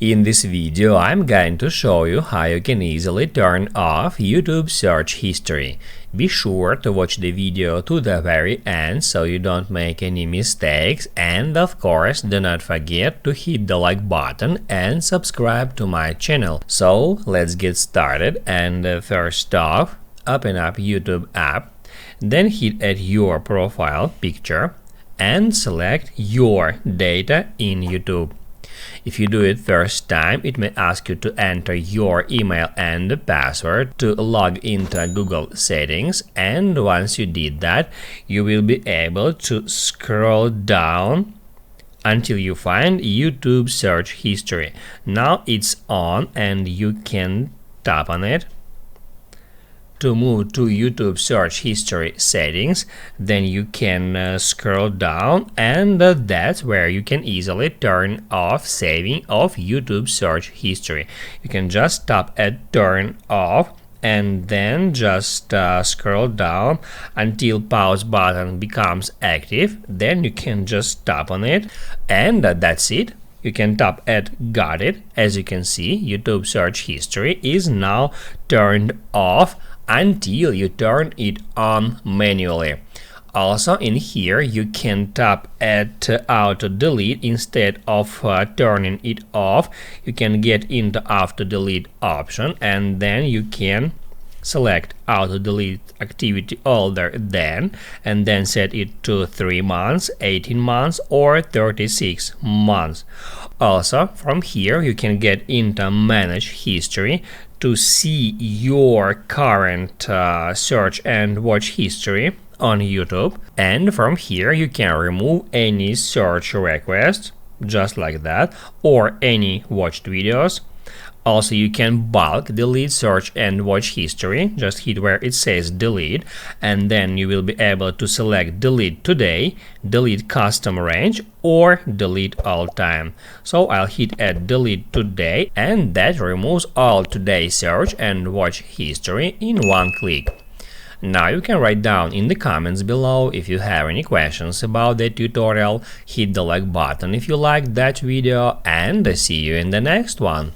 In this video, I'm going to show you how you can easily turn off YouTube search history. Be sure to watch the video to the very end so you don't make any mistakes, and of course do not forget to hit the like button and subscribe to my channel. So let's get started, and first off, open up YouTube app, then hit at your profile picture and select your data in YouTube. If you do it first time, it may ask you to enter your email and password to log into Google settings, and once you did that, you will be able to scroll down until you find YouTube search history. Now it's on and you can tap on it to move to YouTube search history settings. Then you can scroll down, and that's where you can easily turn off saving of YouTube search history. You can just tap at turn off and then just scroll down until pause button becomes active. Then you can just tap on it, and that's it. You can tap at got it. As you can see, YouTube search history is now turned off until you turn it on manually. Also in here you can tap at auto delete instead of turning it off. You can get into auto delete option, and then you can select auto delete activity older than, and then set it to 3 months, 18 months or 36 months. Also from here you can get into manage history to see your current search and watch history on YouTube, and from here you can remove any search request just like that, or any watched videos. Also, you can bulk delete search and watch history. Just hit where it says delete, and then you will be able to select delete today, delete custom range, or delete all time. So I'll hit at delete today, and that removes all today's search and watch history in one click. Now you can write down in the comments below if you have any questions about the tutorial. Hit the like button if you liked that video, and see you in the next one.